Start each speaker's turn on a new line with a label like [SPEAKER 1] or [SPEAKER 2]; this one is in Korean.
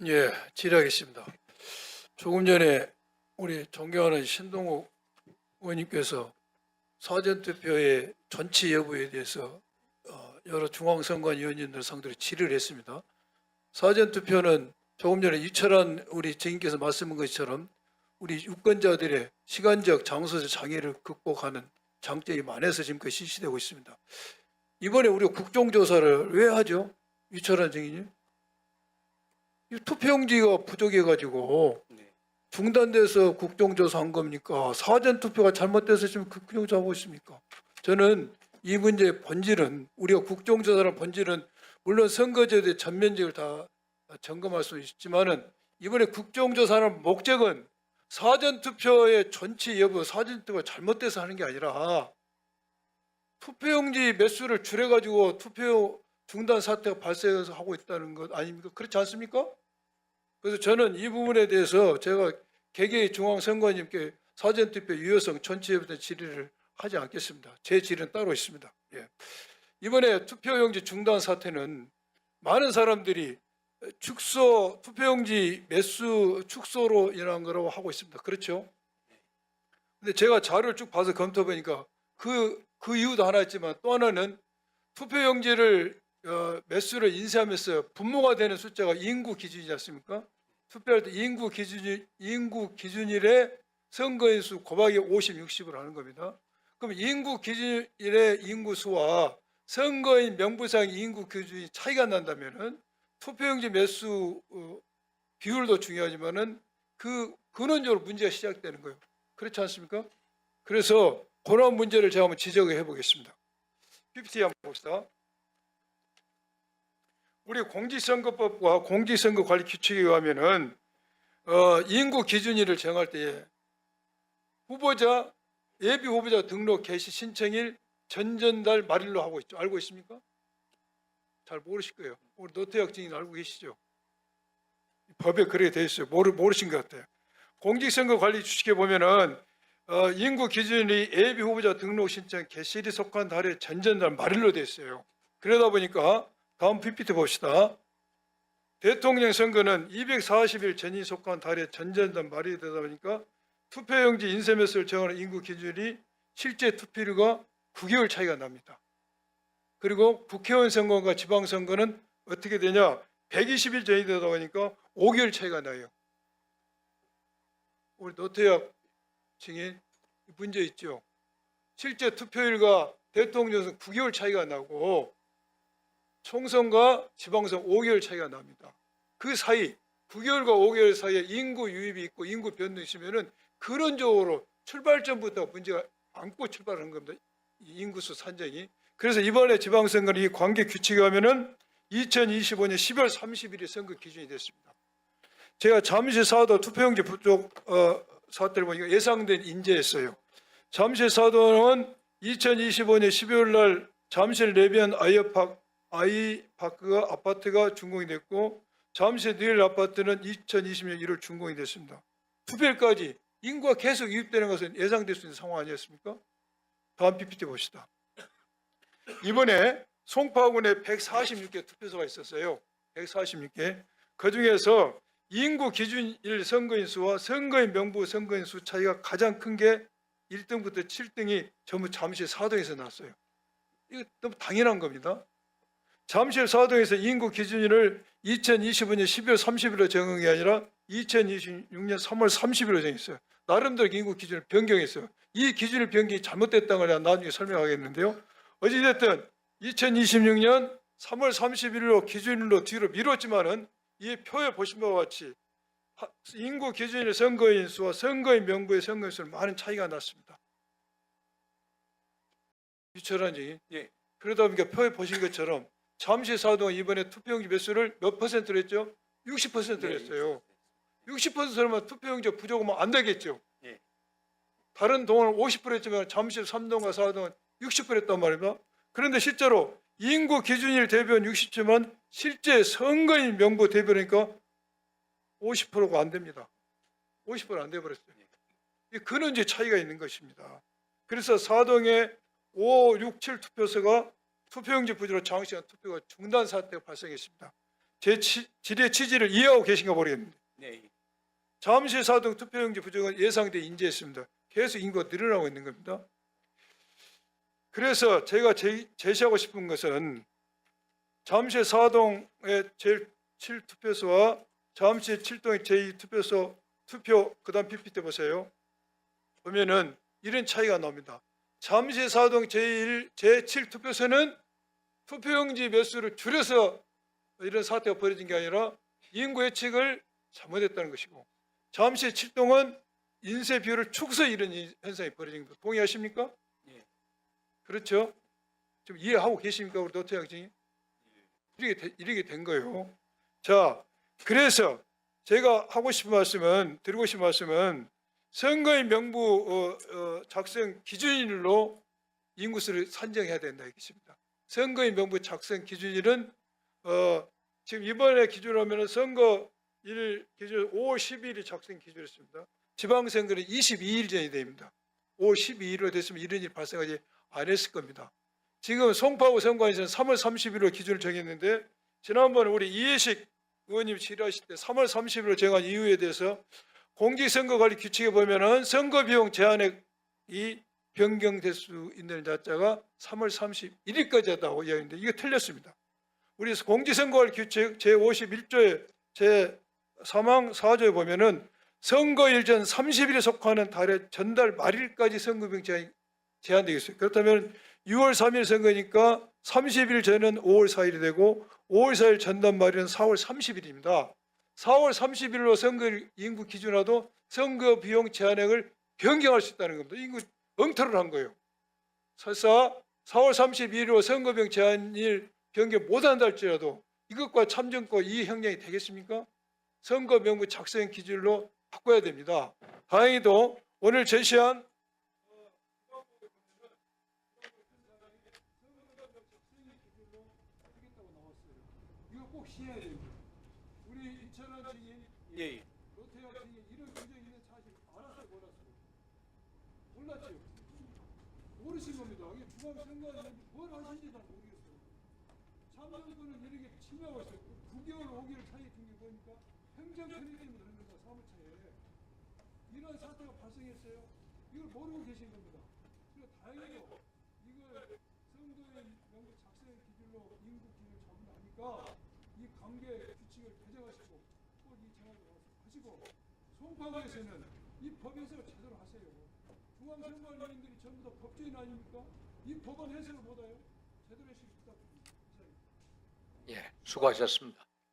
[SPEAKER 1] 예, 질의하겠습니다. 조금 전에 우리 존경하는 신동욱 의원님께서 사전투표의 전치 여부에 대해서 여러 중앙선관위원님들 상대로 질의를 했습니다. 사전투표는 조금 전에 이철환 우리 증인께서 말씀한 것처럼 우리 유권자들의 시간적, 장소적 장애를 극복하는 장점이 많아서 지금까지 실시되고 있습니다. 이번에 우리가 국정조사를 왜 하죠? 이철환 증인님? 이 투표용지가 부족해가지고 중단돼서 국정조사한 겁니까? 사전투표가 잘못돼서 지금 국정조사하고 있습니까? 저는 이 문제의 본질은, 우리가 국정조사라는 본질은 물론 선거제도의 전면적을 다 점검할 수 있지만은 이번에 국정조사라는 목적은 사전투표의 존치 여부, 사전투표가 잘못돼서 하는 게 아니라 투표용지 매수를 줄여가지고 투표 중단 사태가 발생해서 하고 있다는 것 아닙니까? 그렇지 않습니까? 그래서 저는 이 부분에 대해서 제가 개개의 중앙선관위님께 사전투표 유효성 전체에 대한 질의를 하지 않겠습니다. 제 질의는 따로 있습니다. 예. 이번에 투표용지 중단 사태는 많은 사람들이 축소, 투표용지 매수 축소로 인한 거라고 하고 있습니다. 그렇죠? 근데 제가 자료를 쭉 봐서 검토해보니까 그 이유도 하나 있지만 또 하나는 투표용지를 매수를 인쇄하면서 분모가 되는 숫자가 인구 기준이지 않습니까? 투표할 때 인구 기준일에 선거인 수 곱하기 50, 60을 하는 겁니다. 그럼 인구 기준일의 인구수와 선거인 명부상 인구 기준이 차이가 난다면은 투표용지 매수 비율도 중요하지만은 그 근원적으로 문제가 시작되는 거예요. 그렇지 않습니까? 그래서 그런 문제를 제가 한번 지적해 보겠습니다. PPT 한번 봅시다. 우리 공직선거법과 공직선거관리규칙에 의하면은 인구 기준일을 정할 때에 후보자 예비 후보자 등록 개시 신청일 전전달 말일로 하고 있죠. 알고 있습니까? 잘 모르실 거예요. 우리 노태혁 증인 알고 계시죠? 법에 그렇게 되어 있어요. 모르신 것 같아요. 공직선거관리규칙에 보면은 인구 기준일이 예비 후보자 등록 신청 개시일이 속한 달의 전전달 말일로 되어 있어요. 그러다 보니까 다음 PPT 봅시다. 대통령 선거는 240일 전이 속한 달의 전전달 말이 되다 보니까 투표용지 인쇄 매수를 정하는 인구 기준이 실제 투표율과 9개월 차이가 납니다. 그리고 국회의원 선거과 지방선거는 어떻게 되냐? 120일 전이 되다 보니까 5개월 차이가 나요. 우리 노태혁 증인 문제 있죠? 실제 투표율과 대통령 선거 9개월 차이가 나고 총선과 지방선 5개월 차이가 납니다. 그 사이 9개월과 5개월 사이에 인구 유입이 있고 인구 변동이 있으면은 근원적으로 출발점부터 문제가 안고 출발하는 겁니다. 인구수 산정이. 그래서 이번에 지방선거는 이 관계 규칙에 하면은 2025년 10월 30일이 선거 기준이 됐습니다. 제가 잠실 사도 투표용지 부족 사태를 보니까 예상된 인재였어요. 잠실 사도는 2025년 12월 날 잠실 레비안 아이파크가 아파트가 준공이 됐고 잠실 뉴엘 아파트는 2020년 1월 준공이 됐습니다. 투표일까지 인구가 계속 유입되는 것은 예상될 수 있는 상황 아니었습니까? 다음 PPT 봅시다. 이번에 송파군에 146개 투표소가 있었어요. 146개. 그중에서 인구 기준일 선거인 수와 선거인 명부 선거인 수 차이가 가장 큰 게 1등부터 7등이 전부 잠실 사동에서 났어요. 이거 너무 당연한 겁니다. 잠실 사동에서 인구 기준일을 2025년 12월 30일로 정한 게 아니라 2026년 3월 30일로 정했어요. 나름대로 인구 기준을 변경했어요. 이 기준을 변경이 잘못됐다는 걸 나중에 설명하겠는데요. 어찌됐든 2026년 3월 30일로 기준일로 뒤로 미뤘지만은 이 표에 보신 바와 같이 인구 기준일 선거인 수와 선거인 명부의 선거인 수는 많은 차이가 났습니다. 유철한 증인. 예. 그러다 보니까 표에 보신 것처럼 잠실 사동은 이번에 투표용지 매수를 몇 퍼센트로 했죠? 60%로 했어요. 60%면 투표용지 부족하면 안 되겠죠.
[SPEAKER 2] 예.
[SPEAKER 1] 다른 동은 50% 했지만 잠실 3동과 4동은 60% 했단 말입니다. 그런데 실제로 인구 기준일 대변 60%만 실제 선거인 명부 대변이니까 50%가 안 됩니다. 50%안 돼버렸어요. 이 근원적 차이가 있는 것입니다. 그래서 4동의 5, 6, 7 투표소가 투표용지 부재로 장시간 투표가 중단 사태가 발생했습니다. 제 질의 취지를 이해하고 계신가 모르겠는데
[SPEAKER 2] 네.
[SPEAKER 1] 잠실 4동 투표용지 부족은 예상돼 인지했습니다. 계속 인구가 늘어나고 있는 겁니다. 그래서 제가 제시하고 싶은 것은 잠실 4동의 제7투표소와 잠실 7동의 제2투표소 투표 그다음 PPT 보세요. 보면은 이런 차이가 납니다. 잠실 4동 제7투표소는 투표용지 몇 수를 줄여서 이런 사태가 벌어진 게 아니라 인구 예측을 잘못했다는 것이고 잠실 7동은 인쇄 비율을 축소 이런 현상이 벌어진 겁니다. 동의하십니까?
[SPEAKER 2] 예.
[SPEAKER 1] 그렇죠? 좀 이해하고 계십니까? 우리 노태양증이 이렇게 된 거예요. 자, 그래서 제가 하고 싶은 말씀은 드리고 싶은 말씀은 선거인 명부 작성 기준일로 인구수를 산정해야 된다 이것입니다. 선거인 명부 작성 기준일은 지금 이번에 기준으로 하면 선거일 기준 5월 12일이 작성 기준이었습니다. 지방선거는 22일 전이 됩니다. 5월 12일로 됐으면 이런 일이 발생하지 않았을 겁니다. 지금 송파구 선관위에서는 3월 30일로 기준을 정했는데 지난번에 우리 이해식 의원님 질의하실 때 3월 30일로 정한 이유에 대해서 공직선거관리 규칙에 보면은 선거비용 제한액이 변경될 수 있는 날짜가 3월 31일까지였다고 이야기했는데 이게 틀렸습니다. 우리 공직선거관리 규칙 제51조의 제3항 4조에 보면은 선거일 전 30일에 속하는 달의 전달 말일까지 선거비용 제한되겠어요. 그렇다면 6월 3일 선거니까 30일 전은 5월 4일이 되고 5월 4일 전단 말일은 4월 30일입니다. 4월 30일로 선거 인구 기준화도 선거 비용 제한액을 변경할 수 있다는 겁니다. 이거 엉터리를 한 거예요. 설사 4월 31일로 선거 비용 제한일 변경 못한다 할지라도 이것과 참정권 이 형량이 되겠습니까? 선거 명부 작성 기준으로 바꿔야 됩니다. 다행히도 오늘 제시한 이거 꼭 시해야 됩니다. 우리 이철원 증인,
[SPEAKER 2] 예.
[SPEAKER 1] 노태현 증인 이런 규정이 있는 사실 알았어요, 몰랐어요? 몰랐죠. 모르신 겁니다. 이게 중앙선관위원회 뭘 하시는지 잘 모르겠어요. 참정권은 이렇게 침해하고 있어요. 9개월, 5개월 차이 중에 보니까 행정 편의 때문에 그런 겁니다. 사무처에 이런 사태가 발생했어요. 이걸 모르고 계신 겁니다. 그래서 다행히도 이걸 선거의 명부 작성 기준으로 인구 기준을 잡는다니까 이 관계 규칙을 개정하시고 꼭 이 정확히 하시고 송파구에서는 이 법 해석을 제대로 하세요. 중앙선관위원들이 전부 다 법조인 아닙니까? 이 법안 해석을 못해요. 제대로 해주시기 부탁드립니다.
[SPEAKER 3] 예, 수고하셨습니다.